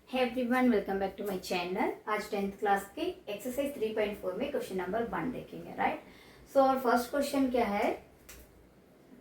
Hey everyone, welcome back to my channel. आज 10th class के exercise 3.4 में question number 1 देखेंगे। राइट, सो और फर्स्ट क्वेश्चन क्या है,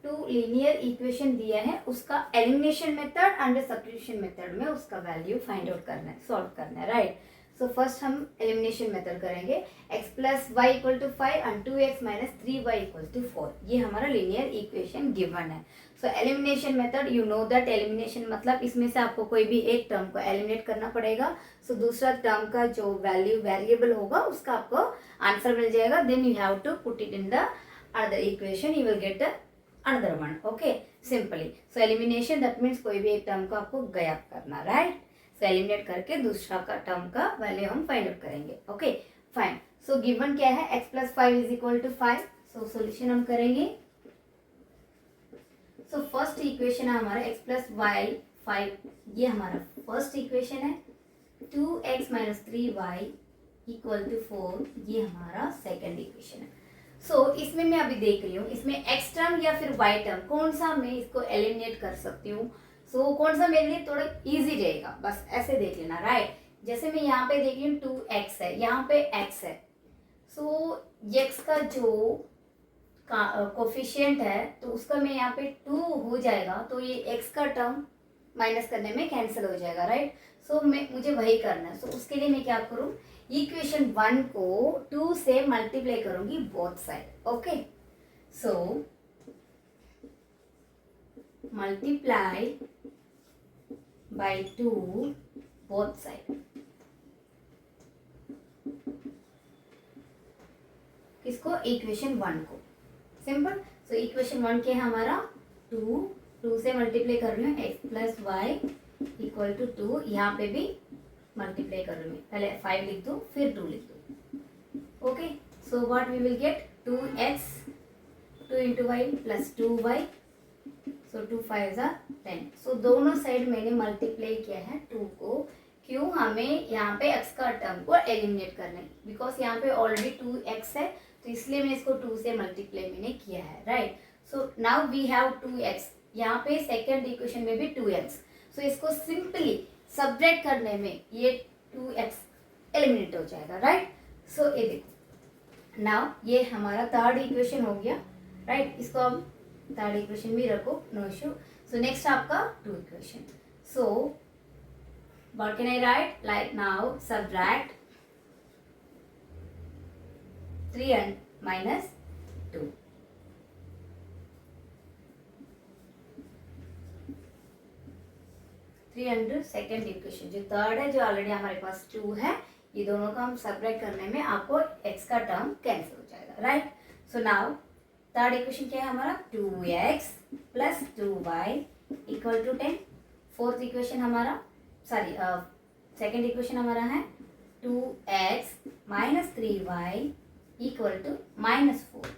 टू लीनियर इक्वेशन दिया है, उसका elimination method and substitution method में उसका वैल्यू फाइंड आउट करना है, सॉल्व करना है। राइट, सो फर्स्ट हम एलिमिनेशन मेथड करेंगे। x plus y equal to 5 and 2x minus 3y equal to 4, ये हमारा लीनियर इक्वेशन गिवन है। So elimination method, you know that elimination मतलब इसमें से आपको कोई भी एक टर्म को एलिमिनेट करना पड़ेगा। सो दूसरा टर्म का जो वैल्यू वेरिएबल होगा उसका आपको आंसर मिल जाएगा। Then you have to put it in the other equation, you will get another one. Okay, simply. So elimination that means कोई भी एक टर्म को आपको गायब करना। राइट, सो एलिमिनेट करके दूसरा का टर्म का वैल्यू हम फाइंड आउट करेंगे। Okay, fine. सो गिवन क्या है, x plus 5 is equal to 5। So solution हम करेंगे। सो फर्स्ट इक्वेशन है हमारा x प्लस वाई 5, ये हमारा फर्स्ट इक्वेशन है। 2x minus 3y equal to 4, ये हमारा सेकेंड इक्वेशन है। सो इसमें मैं अभी देख रही हूँ, इसमें x टर्म या फिर y टर्म कौन सा मैं इसको एलिमिनेट कर सकती हूँ। सो कौन सा मेरे लिए थोड़ा इजी रहेगा, बस ऐसे देख लेना। राइट, जैसे मैं यहाँ पे देख रही हूँ 2x है, यहाँ पे x है। सो x का जो कोफिशिएंट है तो उसका मैं यहाँ पे 2 हो जाएगा, तो ये x का टर्म माइनस करने में कैंसिल हो जाएगा। राइट, सो मुझे वही करना है। सो उसके लिए मैं क्या करूँ, इक्वेशन 1 को 2 से मल्टीप्लाई करूंगी both side. Okay, so multiply by 2 both side. किसको, इक्वेशन 1 को। सिंपल। सो इक्वेशन 1 के हमारा 2 से मल्टीप्लाई कर रही हूँ, x plus y equal to 2, यहाँ पे भी मल्टीप्लाई कर रही हूँ, पहले 5 लिख दो फिर 2 लिख दो। Okay, so what we will get, 2x 2 into y plus 2y, so 2 5 10। So दोनों साइड मैंने मल्टीप्लाई किया है 2 को। क्यों, हमें यहाँ पे x का टर्म को एलिमिनेट करना है, बिकॉज यहाँ पे ऑलरेडी 2x है, तो इसलिए मैंने इसको 2 से मल्टीप्लाई मैंने किया है। Right, so now we have 2x, यहाँ पे सेकेंड इक्वेशन में भी 2x। सो इसको सिंपली सब्ट्रैक्ट करने में ये 2x एलिमिनेट हो जाएगा। राइट, सो ये देखो, नाउ ये हमारा थर्ड इक्वेशन हो गया। राइट, इसको हम थर्ड इक्वेशन भी रखो, नो इशू। सो नेक्स्ट आपका 2 equation. So what can I write, like now subtract 3 and minus 2. Second equation जो थर्ड है, जो ऑलरेडी हमारे पास 2 है, ये दोनों का हम सब्ट्रैक्ट करने में आपको x का टर्म कैंसिल हो जाएगा। Right, so now third equation क्या है हमारा, 2x plus 2y equal to 10। Fourth equation हमारा, सॉरी सेकेंड इक्वेशन हमारा है 2x minus 3y equal to -4।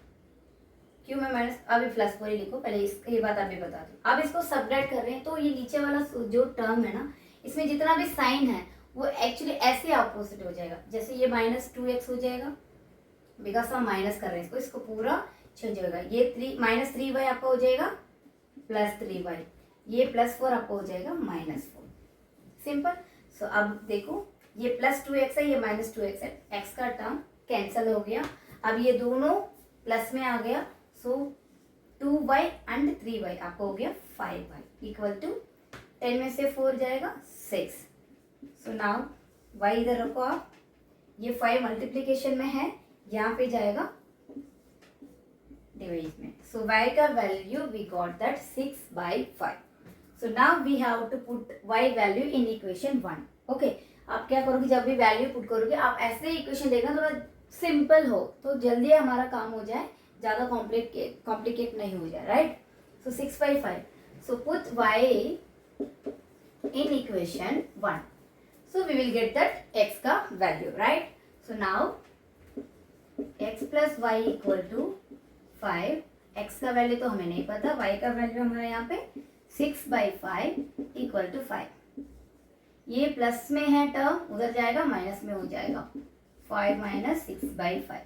क्यों मैं माइनस, अभी प्लस 4 ही लिखो, पहले इसकी ये बात अभी बता दूँ। अब इसको सब्ट्रैक्ट कर रहे हैं, तो ये नीचे वाला जो टर्म है ना, इसमें जितना भी साइन है वो एक्चुअली ऐसे अपोजिट हो जाएगा। जैसे ये -2x हो जाएगा, बिकॉज हम माइनस कर रहे हैं इसको पूरा चेंज होगा। ये -3y आपका हो जाएगा +3y, ये +4 आपका हो जाएगा -4। सिंपल। सो अब देखो, ये +2x है, ये -2x है, x का टर्म कैंसिल हो गया। अब ये दोनों प्लस में आ गया, सो 2y एंड 3y आपको हो गया 5y इक्वल टू 10 में से 4 जाएगा 6। सो नाउ y इधर रखो आप, ये 5 मल्टीप्लीकेशन में है, यहाँ पे जाएगा डिवीजन में। सो y का value we got that 6/5। So now we have to put y value in equation 1. Okay, आप क्या करोगे, जब भी वैल्यू पुट करोगे आप ऐसे इक्वेशन देखना, थोड़ा सिंपल हो तो जल्दी हमारा काम हो जाए, ज़्यादा कॉम्प्लिकेट नहीं हो जाए। Right, so 6/5। So put y in equation 1. So we will get that x का value. Right, so now x plus y equal to 5। x का वैल्यू तो हमें नहीं पता, y का वैल्यू हमारा यहाँ पे 6/5 इक्वल टू 5। ये प्लस में है टर्म, उधर जाएगा माइनस में हो जाएगा, 5 माइनस 6/5।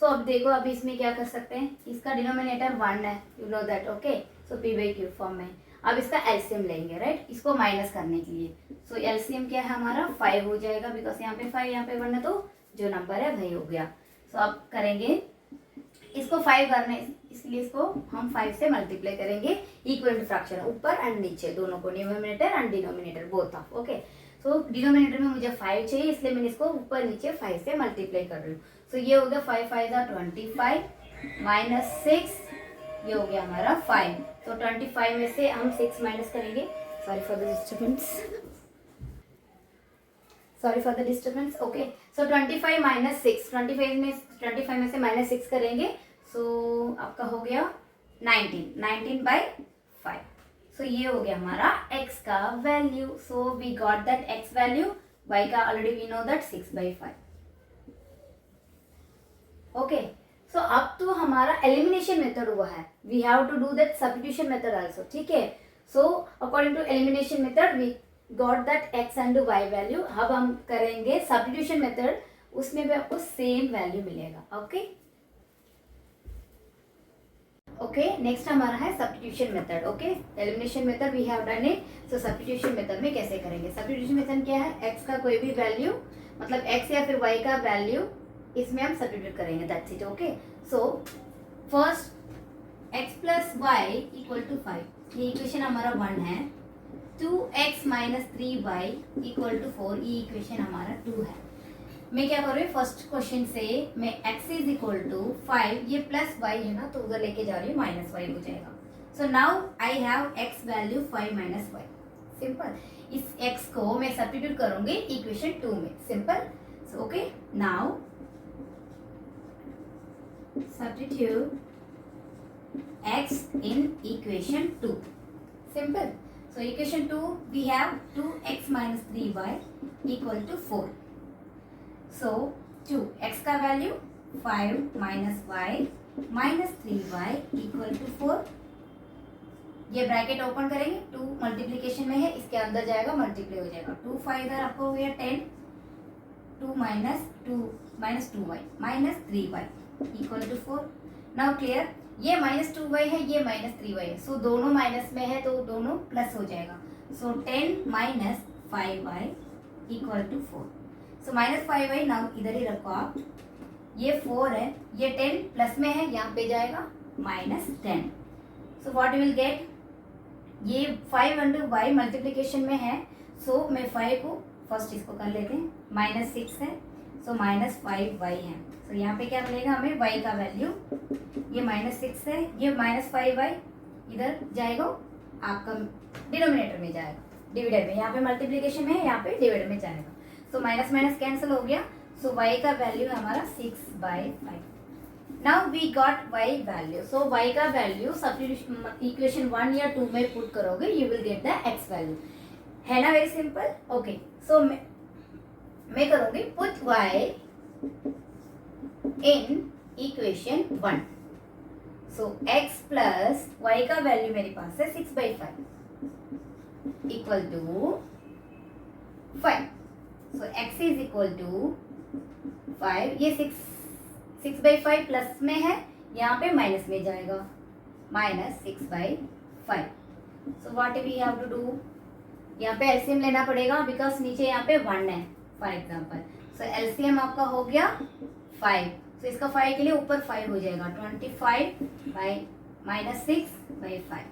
सो अब देखो, अभी इसमें क्या कर सकते हैं, इसका डिनोमिनेटर 1 है, you know that. Okay, so p/q form में अब इसका एलसीएम लेंगे। राइट, इसको माइनस करने के लिए सो एलसीएम क्या है हमारा 5 हो जाएगा, बिकॉज यहाँ पे 5 यहाँ पे 1 है तो जो नंबर है वही हो गया। सो अब करेंगे इसको 5 करने, इसलिए इसको हम 5 से मल्टीप्लाई करेंगे इक्वलेंट फ्रैक्शन ऊपर एंड नीचे दोनों को, numerator and denominator both of. Okay, so denominator में मुझे 5 चाहिए, इसलिए मैंने इसको ऊपर नीचे 5 से मल्टीप्लाई कर रही हूँ। सो ये हो गया 5 5 25 माइनस 6, ये हो गया हमारा 5। तो 25 में से हम 6 माइनस करेंगे, sorry for the disturbance. Okay, so 25 minus 6, 25 में से माइनस 6 करेंगे, सो आपका हो गया 19 बाई 5। सो ये हो गया हमारा x का value. So we got that x value, y का already we know that 6/5। Okay, so अब तो हमारा एलिमिनेशन मेथड हुआ है, we have to do that substitution method also. ठीक है, so according to elimination method we got that x and y value. अब हम करेंगे सब्स्टिट्यूशन मेथड, उसमें भी आपको सेम वैल्यू मिलेगा। ओके ओके, नेक्स्ट हमारा है substitution method. Okay, elimination method we have done it, so substitution method में कैसे करेंगे। सब्स्टिट्यूशन मेथड क्या है, x का कोई भी वैल्यू, मतलब x या फिर y का वैल्यू इसमें हम सब्स्टिट्यूट करेंगे, that's it. Okay, so first x plus y equal to 5, ये इक्वेशन हमारा 1 है। 2x minus 3y equal to 4, ये इक्वेशन हमारा 2 है। मैं क्या कर रही हूँ, फर्स्ट क्वेश्चन से मैं x इज इक्वल टू 5, ये प्लस y है ना तो उधर लेके जा रही हूँ, माइनस y हो जाएगा। So now I have x value 5 minus y। Simple, इस x को मैं सब्स्टिट्यूट करूंगी इक्वेशन 2 में। Simple, so okay, now substitute x in equation 2. Simple. So equation 2 we have 2x minus 3y equal to 4. So 2 x का value 5 minus y minus 3y equal to 4. ये bracket open करेंगे, 2 multiplication में है, इसके अंदर जाएगा multiply हो जाएगा। 2 5 इधर आपको हो गया 10, 2 minus 2y minus 3y equal to 4। Now clear, ये माइनस 2y है, ये माइनस 3y है, सो दोनों माइनस में है तो दोनों प्लस हो जाएगा। So 10 minus 5y equal to 4। So minus 5y now इधर ही रखो आप, ये 4 है, ये 10 प्लस में है, यहाँ पे जाएगा minus 10। So what you will gate, ये 5 अंडर y मल्टीप्लीकेशन में है, सो मैं 5 को फर्स्ट इसको कर लेते हैं, माइनस 6 है, सो माइनस 5y है। तो यहाँ पे क्या मिलेगा हमें, y का वैल्यू, ये माइनस 6 है, ये माइनस 5y इधर जाएगा, आपका डिनोमिनेटर में जाएगा, डिविडेंड में, यहाँ पे मल्टीप्लीकेशन में है, यहाँ पे डिविडेंड में जाएगा। सो माइनस माइनस कैंसिल हो गया, सो y का वैल्यू है हमारा 6/5। Now we got y value. So y का वैल्यू सब्स्टिट्यूशन इक्वेशन 1 या 2 में पुट करोगे, you will get the x value, है ना, वेरी सिंपल। ओके, सो मैं करूंगी put y in equation 1। So x plus y का वैल्यू मेरे पास है 6/5 equal to 5। So x is equal to 5, ये 6/5 प्लस में है, यहाँ पे माइनस में जाएगा, minus 6/5। So what we have to do, यहाँ पे एलसीएम लेना पड़ेगा, बिकॉज नीचे यहाँ पे 1 है फॉर एग्जाम्पल। सो एलसीएम आपका हो गया 5, तो इसका 5 के लिए ऊपर 5 हो जाएगा, 25 by minus 6/5।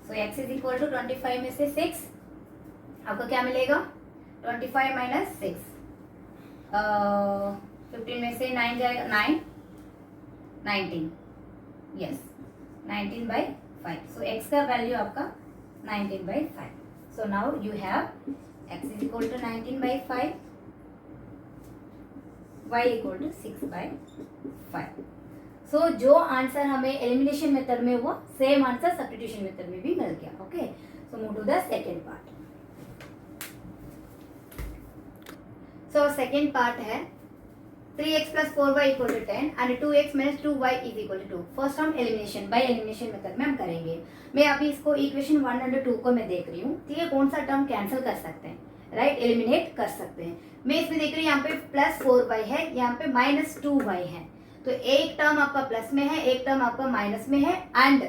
So x is equal to 25 में से 6, आपको क्या मिलेगा, 25 माइनस 6, 15 में से 9 जाएगा, 19, यस 19/5। सो x का वैल्यू आपका 19/5। So now you have x is equal to 19/5, y equal to 6/5। So जो आंसर हमें एलिमिनेशन मेथड में हुआ, सेम आंसर सब्स्टिट्यूशन मेथड में भी मिल गया। Okay, so move to the second part. So second part है 3x plus 4y equal to 10 and 2x minus 2y is equal to 2। First हम एलिमिनेशन बाय एलिमिनेशन मेथड में हम करेंगे। मैं अभी इसको इक्वेशन 1 और 2 को मैं देख रही हूँ, ठीक है, कौन सा टर्म कैंसिल कर सकते हैं, राइट, एलिमिनेट कर सकते हैं। मैं इसमें देख रही हूँ यहाँ पे प्लस 4y है, यहाँ पे माइनस 2y है, तो एक टर्म आपका प्लस में है, एक टर्म आपका माइनस में है, एंड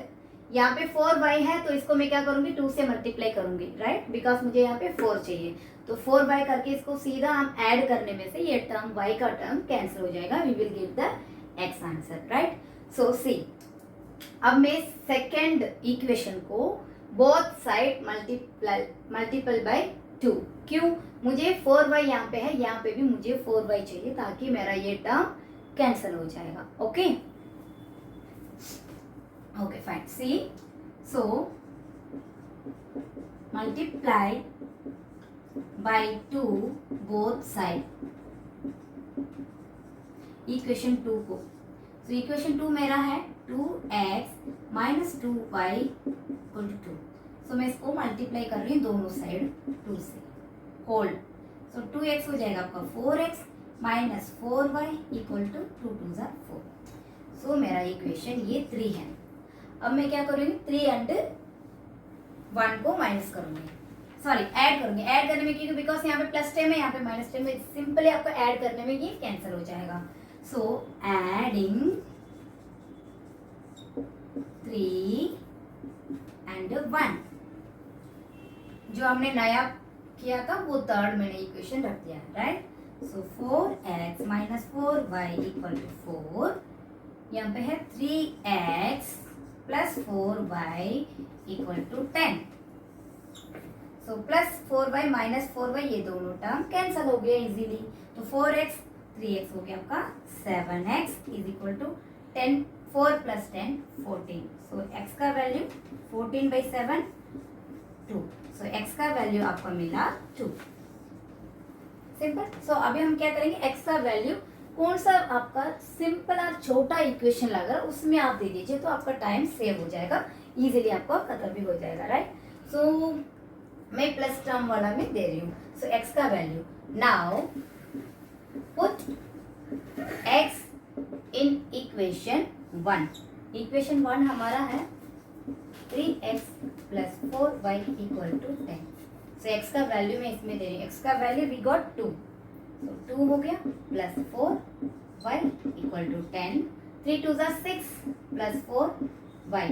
यहाँ पे 4y है तो इसको मैं क्या करूंगी 2 से मल्टीप्लाई करूंगी, राइट, बिकॉज मुझे यहाँ पे 4 चाहिए। तो 4y करके इसको सीधा हम ऐड करने में से ये टर्म y का टर्म कैंसिल हो जाएगा, we will get the x answer, right. So see, अब मैं सेकेंड इक्वेशन को बोथ साइड मल्टीपल बाय 2, क्यों, मुझे 4y यहाँ पे है, यहाँ पे भी मुझे 4y चाहिए ताकि मेरा ये टर्म कैंसिल हो जाएगा। Okay okay fine, see, so multiply by 2 both side equation 2 को। तो इक्वेशन 2 मेरा है 2x minus 2y equal to 2। सो मैं इसको मल्टीप्लाई कर रही हूँ दोनों साइड 2 से, होल्ड। सो 2x हो जाएगा आपका 4x minus 4y equal to 2 2 ज़ा 4। सो मेरा इक्वेशन ये 3 है। अब मैं क्या करूँगी 3 एंड 1 को माइनस करूँगी, सॉरी ऐड करूँगी। ऐड करने में क्योंकि बिकॉज यहाँ पे प्लस टेम है, यहाँ पे माइनस टेम है, सिंपली आपको ऐड करने में ये कैंसिल हो जाएगा। सो एडिंग 3 एंड 1, जो हमने नया किया था वो थर्ड मैंने इक्वेशन रख दिया है, right. So 4x minus 4y equal to 4, यहाँ पे है 3x plus 4y equal to 10। So plus 4y minus 4y ये दोनों टर्म कैंसिल हो गया इजीली। तो 4x 3x हो गया आपका 7x is equal to 10, 4 plus 10 14। So x का वैल्यू 14/7 2। सो x का वैल्यू आपको मिला 2, सिंपल। सो अभी हम क्या करेंगे, x का वैल्यू कौन सा आपका सिंपल और छोटा इक्वेशन लगा उसमें आप दे दीजिए तो आपका टाइम सेव हो जाएगा, इजीली आपका खत्म भी हो जाएगा, राइट। सो मैं प्लस टर्म वाला में दे रही हूँ। सो x का value, now put x in equation 1। Equation 1 हमारा है 3x plus 4y equal to 10। So x का वैल्यू मैं इसमें दे रही हूँ, x का वैल्यू वी गॉट 2। सो 2 हो गया प्लस 4y इक्वल टू 10, 3 2 ज़ा 6 प्लस 4y,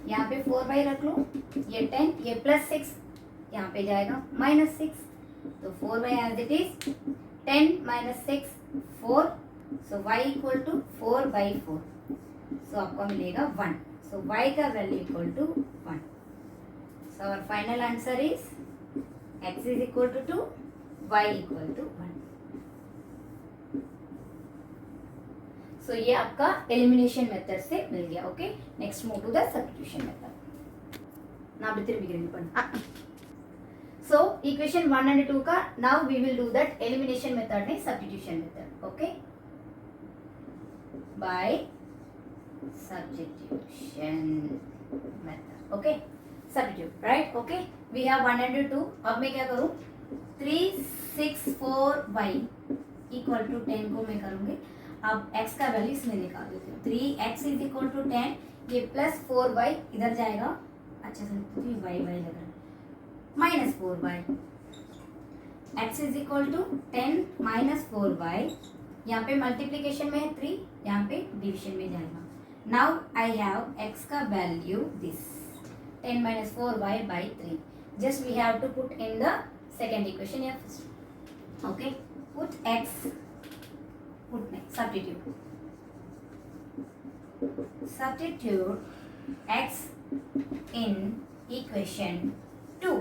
यहाँ पे 4y रख लो, ये 10, ये प्लस 6 यहाँ पे जाएगा माइनस 6, तो 4y as it is 10 minus 6 4। So y equal to 4/4। So आपको मिलेगा 1। सो y का value equal to 1। So our final answer is x is equal to 2, y equal to 1। So ये आपका एलिमिनेशन मेथड से मिल गया। Okay, next move to the substitution method. Now better begin पढ़। So equation 1 and 2 का now we will do that elimination method नहीं, substitution method. Okay, by substitution method. Okay, substitute, right. Okay, we have 1 and 2। अब मैं क्या करूं, 3 6 4y equal to 10 को मैं करूंगी। अब x का वैल्यू इसमें निकाल देती हूँ, 3x इज इक्वल टू 10, ये प्लस 4y इधर जाएगा, अच्छा से y लग रहा है, minus 4y, x is equal to 10 minus 4y, यहाँ पे मल्टीप्लीकेशन में है 3, यहाँ पे डिविजन में जाएगा। नाउ आई हैव x का value this 10 minus 4y by 3, just we have to put in the second equation या first. Okay, put x, put next substitute x in equation 2,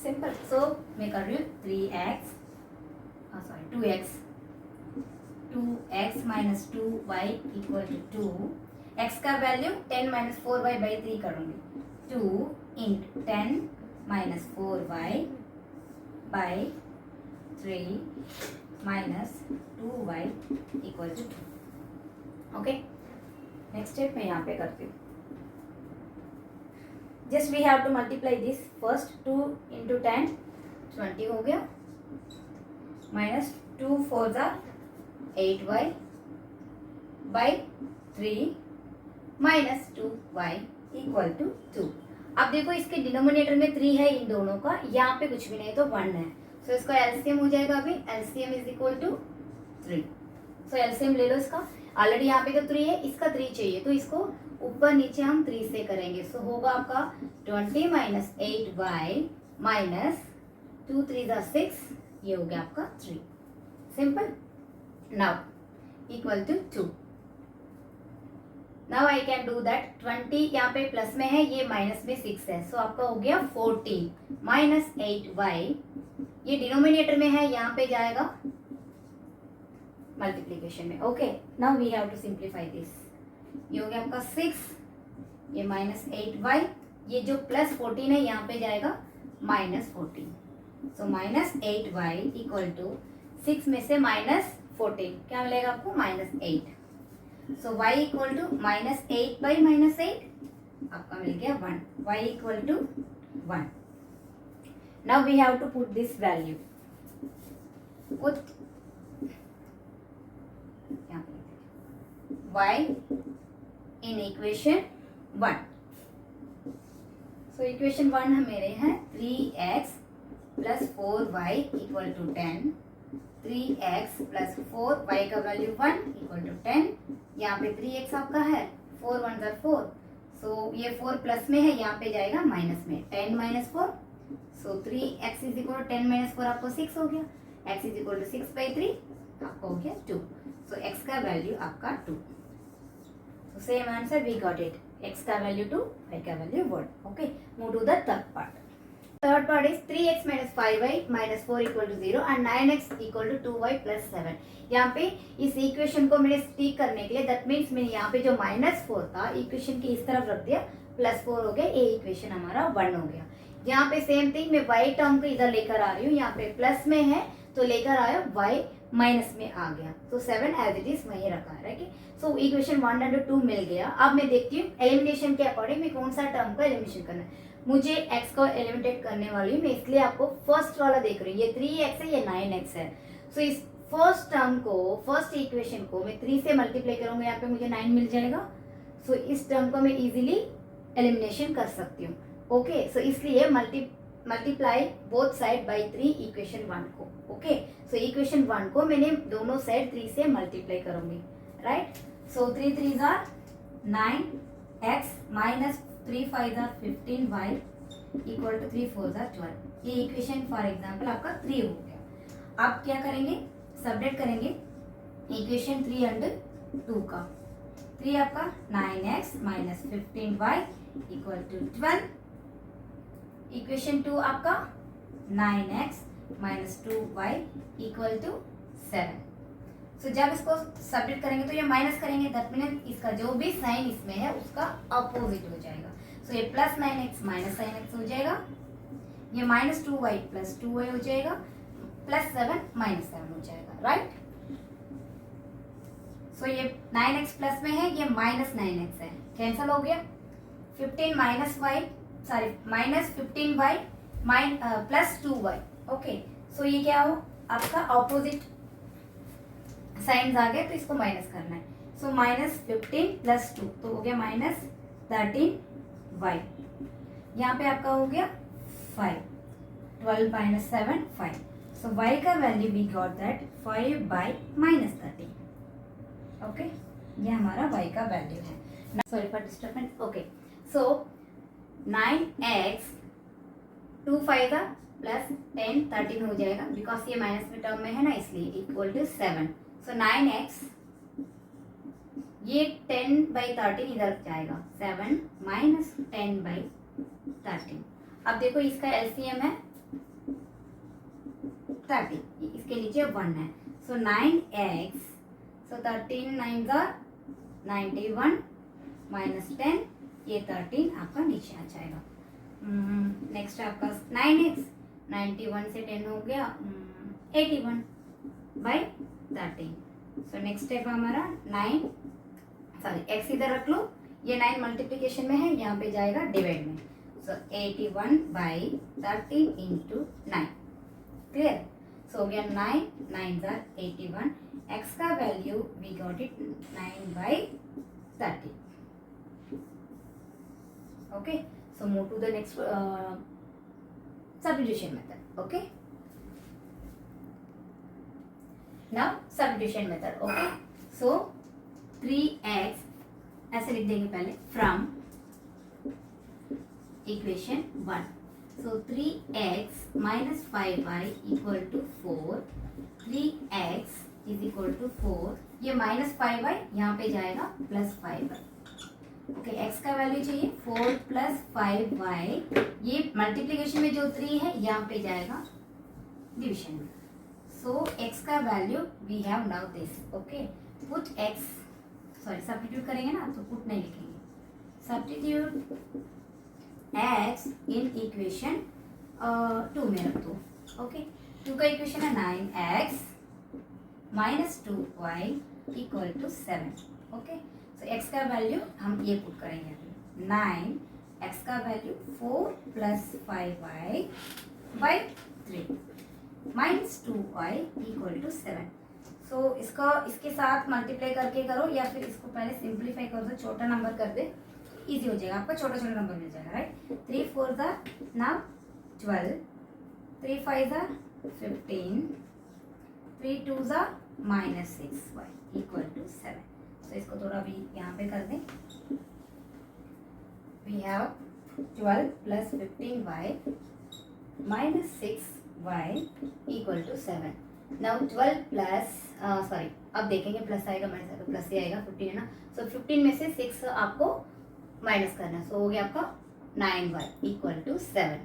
simple। so मैं कर रही हूँ 3x, sorry 2x minus 2y equal to 2, x का value 10 minus 4y by 3 करूँगी, 2 into 10 minus 4y by 3 minus 2y equal to 2। Okay, next step मैं यहाँ पे करती हूँ, just we have to multiply this first, 2 into 10 20 हो गया, minus 2 4 ज़ा 8y by 3 minus 2y equal to 2। अब देखो इसके डिनोमिनेटर में 3 है इन दोनों का, यहाँ पे कुछ भी नहीं तो 1 है, सो इसका एलसीएम हो जाएगा। अभी LCM is equal to 3। So LCM ले लो इसका, ऑलरेडी यहाँ पे तो 3 है, इसका 3 चाहिए तो इसको ऊपर नीचे हम 3 से करेंगे, सो होगा आपका 20 माइनस 8y माइनस 2 3 6, ये हो गया आपका 3। Simple. Now equal to 2। Now I can do that. 20 यहाँ पे प्लस में है, ये माइनस में 6 है, सो आपका हो गया 14 माइनस 8y, ये डिनोमिनेटर में है, यहाँ पे जाएगा मल्टीप्लीकेशन में। Okay, now we have to simplify this. ये हो गया आपका 6, ये माइनस 8y, ये जो प्लस 14 है यहाँ पे जाएगा minus 14। So minus 8y equal to 6 में से माइनस 14 क्या मिलेगा आपको? Minus 8। So y equal to minus 8 by minus 8 आपका मिल गया 1। y equal to 1। Now we have to put this value. Put y in equation 1। So equation 1 मेरे हैं 3x plus 4y equal to 10। 3x plus 4y का value 1 equal to 10। यहाँ पे 3x आपका है, 4 1 ज़ा 4, सो ये 4 प्लस में है, यहाँ पे जाएगा माइनस में, 10 minus 4, so 3x is equal to 10 minus 4 आपको 6 हो गया। x is equal to 6 by 3 आपको हो गया 2। सो x का वैल्यू आपका 2। So same answer we got it. x का वैल्यू 2, y का value 1। Okay, move to the third part. Third part is 3x minus 5y minus 4 equal to 0 and 9x equal to 2y plus 7। यहाँ पे इस equation को मैंने stick करने के लिए, दैट मीन्स मैंने यहाँ पे जो -4 था इक्वेशन के इस तरफ रख दिया, +4 हो गया, ये इक्वेशन हमारा 1 हो गया। यहाँ पे सेम थिंग मैं y टर्म को इधर लेकर आ रही हूँ, यहाँ पे प्लस में है तो लेकर आया, y माइनस में आ गया, तो 7 एज इट इज वही रखा है। राइट, सो इक्वेशन 1 और 2 मिल गया। अब मैं देखती हूँ एलिमिनेशन के अकॉर्डिंग मैं कौन सा टर्म का एलिमिनेशन करना है। मुझे x को एलिमिनेट करने वाली हूँ मैं, इसलिए आपको फर्स्ट वाला देख रही हूँ। ये 3x है, ये 9x है। सो इस फर्स्ट टर्म को, फर्स्ट इक्वेशन को मैं 3 से मल्टीप्लाई करूंगा, यहाँ पे मुझे 9 मिल जाएगा। सो इस टर्म को मैं इजीली एलिमिनेशन कर सकती हूँ। ओके, सो इसलिए multiply both side by 3 equation 1 को। ओके, सो इक्वेशन 1 को मैंने दोनों साइड 3 से मल्टीप्लाई करूंगी। राइट, सो 3 3 जार 9x माइनस 3 5 जार 15y इक्वल टू 3 4 जार 12। ये इक्वेशन फॉर एग्जांपल आपका 3 हो गया। आप क्या करेंगे? सबट्रैक्ट करेंगे इक्वेशन 3 एंड 2 का। 3 आपका 9x minus 15y equal to 12। Equation 2 आपका 9x minus 2y equal to 7। सो जब इसको सबट्रैक्ट करेंगे तो ये माइनस करेंगे, दैट मीन्स इसका जो भी साइन इसमें है उसका अपोजिट हो जाएगा। सो ये प्लस 9x माइनस 9x हो जाएगा, ये माइनस 2y प्लस 2y हो जाएगा, प्लस 7 माइनस 7 हो जाएगा। राइट, सो ये 9x प्लस में है, ये माइनस 9x है, कैंसल हो गया। 15 minus y, sorry minus 15y plus 2y। Okay, so ये क्या हो आपका ऑपोजिट साइंस आ गए, तो इसको माइनस करना है। सो माइनस 15 प्लस 2 तो हो गया माइनस 13y। यहाँ पे आपका हो गया 5, 12 माइनस 7 5। सो y का value we got that 5 by minus 13। Okay, ये हमारा y का वैल्यू है। Sorry for disturbance. Okay, so 9x 2 5 का प्लस 10 13 हो जाएगा, बिकॉज ये माइनस में टर्म में है ना, इसलिए इक्वल टू 7। सो 9x, ये 10 बाई 13 इधर जाएगा, 7 माइनस 10 बाई 13। अब देखो इसका एलसीएम है 30, इसके नीचे 1 है। सो 9x, सो 13 9 ज़ा 91 माइनस 10, ये 13 आपका नीचे आ जाएगा। नेक्स्ट आपका 9x, 91 से 10 हो गया 81 बाई 13। सो नेक्स्ट स्टेप हमारा 9, सॉरी x इधर रख लो, ये 9 मल्टीप्लिकेशन में है, यहाँ पे जाएगा डिवाइड में। So 81 by 13 into 9। Clear, so हो गया 9 9 जार 81। x का value we got it 9 by 30। Okay, so move to the next substitution method. Okay, now substitution method. Okay, so 3x ऐसे लिख देंगे पहले from equation 1. So 3x minus 5y equal to 4. 3x is equal to 4. ये minus 5y यहाँ पे जाएगा plus 5y. Okay, x का value चाहिए 4 प्लस 5y. ये मल्टीप्लीकेशन में जो 3 है यहाँ पे जाएगा डिविजन में. सो x का value we have now this. Okay, put x, sorry substitute करेंगे ना तो पुट नहीं लिखेंगे. सब्स्टिट्यूट x इन इक्वेशन 2 में रख दो. ओके, 2 का इक्वेशन है 9x minus 2y equal to 7. Okay, so x का वैल्यू हम ये पुट करेंगे. 9x का value 4 plus 5y by 3 minus 2y equal to 7. So इसका इसके साथ मल्टीप्लाई करके करो या फिर इसको पहले सिंप्लीफाई कर दो, छोटा नंबर कर दे, इजी हो जाएगा आपका, छोटा छोटा नंबर मिल जाएगा. राइट, 3 4 ज़ा नाउ 12, 3 5 ज़ा 15, 3 2 ज़ा माइनस 6y इक्वल टू 7. तो इसको थोड़ा भी यहाँ पे कर दें. We have 12 plus 15y minus 6y equal to 7. Now 12 plus sorry अब देखेंगे प्लस आएगा माइनस आएगा, प्लस ही आएगा. 15 है ना, सो 15 में से 6 आपको माइनस करना. सो हो गया आपका 9y equal to 7.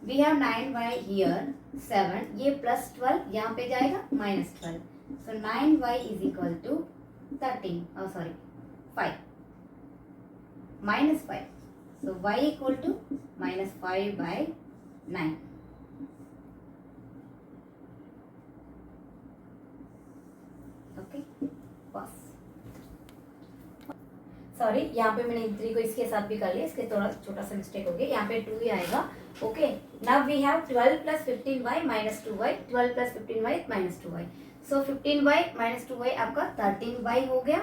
We have 9y here 7, ये प्लस 12 यहाँ पे जाएगा minus 12. So 9y is equal to 13 sorry 5 minus 5. So y equal to minus 5 by 9. Okay, बस सॉरी यहाँ पे मैंने 3 को इसके साथ भी कर लिया, इसके थोड़ा छोटा सा मिस्टेक हो गया, यहाँ पे 2 ही आएगा. Okay, now we have 12 plus 15y minus 2y. 12 plus 15y minus 2y. So 15y minus 2y आपका 13y हो गया.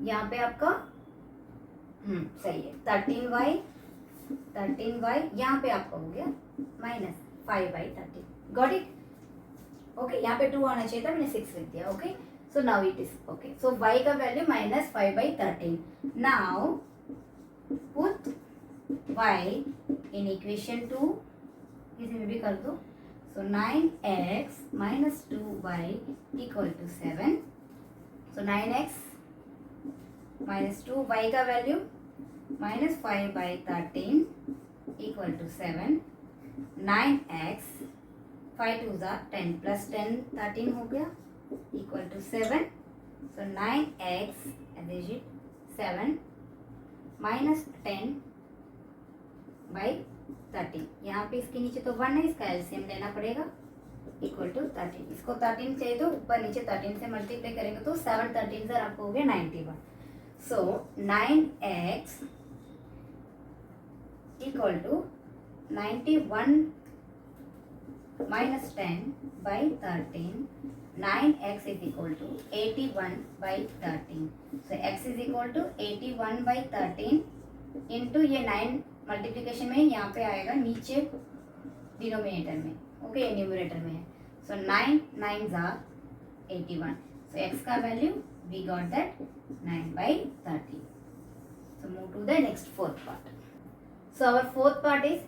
यहाँ पे आपका सही है 13y यहाँ पे आपका हो गया माइनस 5/13. Got it. ओके, यहाँ पे 2 आना चाहिए था, मैंने 6 लिख दिया. Okay, so now it is okay. So y का value minus 5/13. now put y in equation 2, इसे में भी कर दो. so 9x minus 2y equal to 7. so 9x minus 2, y का value minus 5/13 equal to 7. 9x 5 2 ज़ा 10 प्लस 10 13 हो गया equal to 7. so 9x as it 7 minus 10 by 13. यहाँ पे इसके नीचे तो 1 है, इसका एलसीएम लेना पड़ेगा इक्वल टू 13. इसको 13 चाहिए तो ऊपर नीचे 13 से मल्टीप्लाई करेंगे तो 7 13 सर आपको हो गया 91. सो 9x equal to 91 minus 10 by 13. 9x is equal to 81/13. so x is equal to 81/13 into ये 9 मल्टीप्लीकेशन में यहाँ पे आएगा नीचे डिनोमिनेटर में. ओके, न्यूमरेटर में है. सो 9 9 ज़ा 81. सो x का value we got that 9/13. So move to the next fourth part. So our fourth part is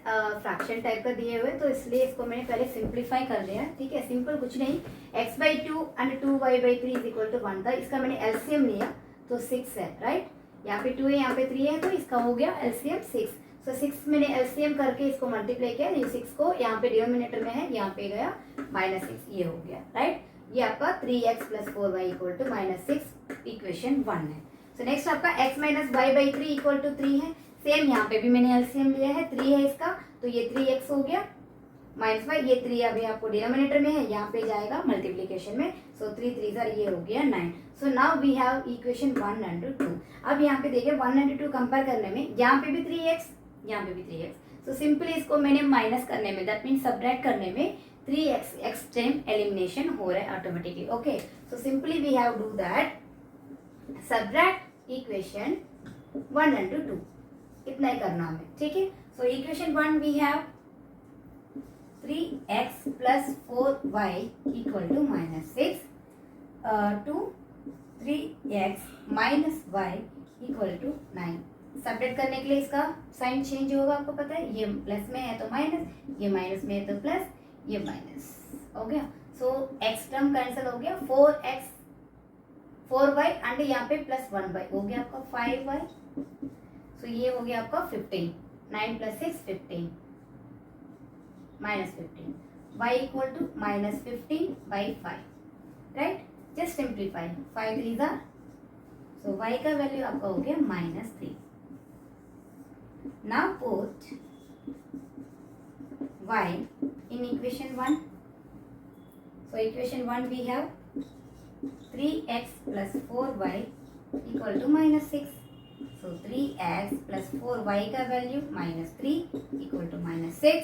fraction type का दिए हुए, तो इसलिए इसको मैंने पहले सिंप्लीफाई कर लिया. ठीक है, सिंपल कुछ नहीं. x/2 and 2y/3 is equal to 1 था. इसका मैंने एलसीएम लिया तो 6 है. राइट, यहाँ पे 2 है, यहाँ पे 3 है, तो इसका हो गया एलसीएम 6. सो 6 मैंने एलसीएम करके इसको मल्टीप्लाई किया. ये 6 को यहाँ पे डिनोमिनेटर में है, यहाँ पे गया -6, ये हो गया. राइट, ये आपका 3x plus 4y equal to -6 equation 1 है. सो नेक्स्ट आपका x minus y/3 equal to 3 है. सेम यहाँ पे भी मैंने एलसीएम लिया है, 3 है इसका, तो ये 3x हो गया माइनस y. ये 3 अभी आपको डिनोमिनेटर में है, यहाँ पे जाएगा मल्टीप्लीकेशन में. सो 3 3 सर ये हो गया 9. So now we have equation 1 and 2. अब यहाँ पे देखिए 1 एंड 2 कंपेयर करने में यहाँ पे भी 3x, यहाँ पे भी 3x. सो सिंपली इसको मैंने माइनस करने में, दैट मीन सब्ट्रैक्ट करने में 3x x टाइम एलिमिनेशन हो रहा है automatically. Okay, so simply we have do that subtract equation 1 and 2. इतना ही करना हमें. ठीक है, so equation 1 we have 3x plus 4y equal to -6 to 3x minus y equal to 9। Separate करने के लिए इसका साइन चेंज होगा, आपको पता है, ये प्लस में है तो माइनस, ये माइनस में है तो प्लस, ये माइनस हो गया। सो एक्स टर्म कैंसिल हो गया, 4y एंड यहाँ पे प्लस 1y हो गया आपका 5y। सो ये हो गया आपका 15, 9 + 6 15 -15, y equal to -15/5, right. Just simplify, 5 3 are, so y का वैल्यू आपका हो गया -3। Now put y in equation 1. So equation 1 we have 3x plus 4y equal to -6. So 3x plus 4y का value -3 equal to -6.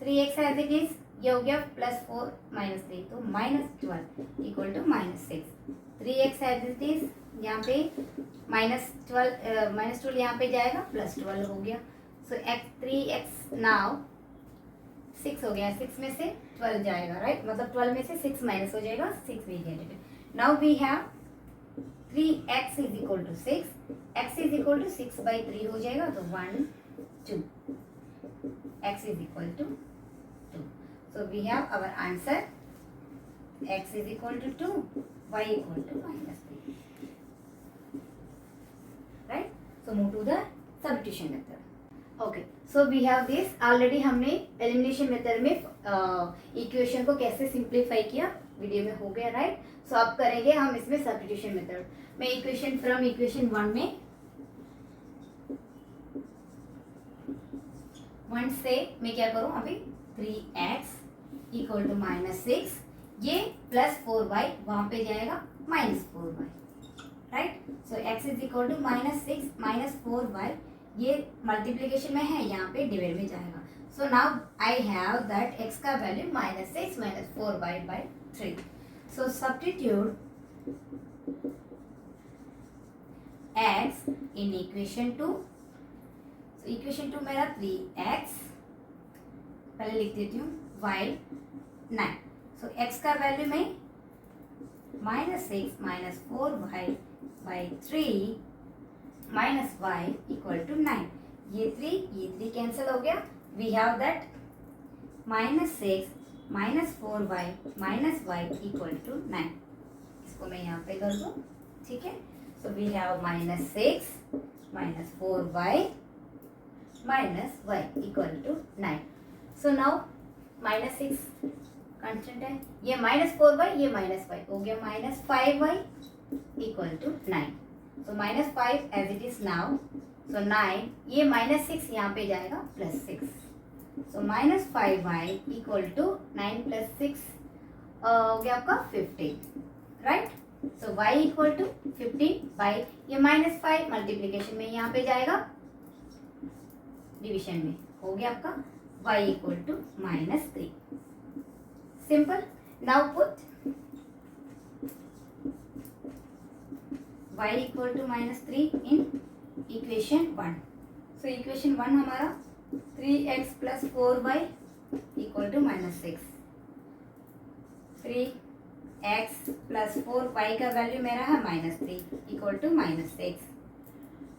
3x as it is, ये हो गया +4 -3 तो -12 equal to -6. 3x as it is, यहाँ पे -12 यहाँ पे जाएगा, +12 हो गया। सो 3x नाउ 6 हो गया, 6 में से 12 जाएगा, राइट, मतलब 12 में से 6 माइनस हो जाएगा, 6 we get it. Now we have 3x is equal to 6, x is equal to 6/3 हो जाएगा, तो 1 2, x is equal to 2। So we have our answer, x is equal to 2, y equal to -3, right. So move to the substitution method. Okay, so we have this, already हमने elimination method में equation को कैसे simplify किया, video में हो गया, right. सो अब करेंगे हम इसमें सब्स्टिट्यूशन मेथड में। इक्वेशन 1 में 1 से मैं क्या करूं अभी, 3x इक्वल टू -6, ये +4y वहां पे जाएगा -4y, right. So x is equal to -6 -4y, ये मल्टीप्लीकेशन में है, यहाँ पे डिवाइड में जाएगा। So now I have that x का value -6 -4y/3। So substitute x in equation 2। So equation 2 मेरा 3x, पहले लिख देती हूँ, y 9। सो x का वैल्यू में -6 -4y/3 -y इक्वल टू 9। ये 3 कैंसिल हो गया। We have that -6 -4y -y equal to 9। इसको मैं यहाँ पे कर दूँ, ठीक है। So we have -6 -4y -y equal to 9। So now -6 constant है, ये -4y, ये -y हो गया, -5y equal to 9। So -5 as it is now. So 9, ये -6 यहाँ पे जाएगा, +6. So -5y equal to 9 + 6 हो गया आपका 15, right. So y equal to 15 by ये -5 मल्टीप्लीकेशन में यहाँ पे जाएगा, डिवीजन में हो गया आपका y equal to -3। Simple. Now put y equal to -3 in equation 1। So equation 1 हमारा 3x + 4y equal to -6। 3x + 4y का वैल्यू मेरा है -3 equal to -6।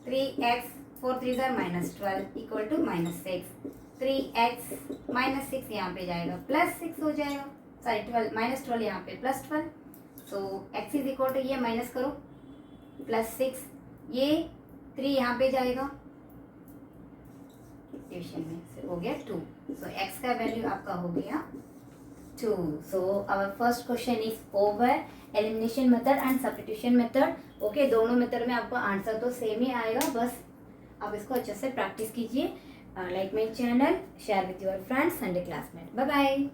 3x 4 3 are -12 equal to -6। 3x -6 यहाँ पे जाएगा, +6 हो जाएगा, सॉरी 12 यहाँ पे +12। सो x इज इक्वल टू, ये माइनस करो, +6, ये 3 यहाँ पे जाएगा, डिवीजन में से हो गया 2। सो x का वैल्यू आपका हो गया 2। So our first question is over, elimination method and substitution method. Okay, दोनों मेथड में आपको आंसर तो सेम ही आएगा, बस आप इसको अच्छे से प्रैक्टिस कीजिए। Like my channel, share with your friends and classmate. Bye bye.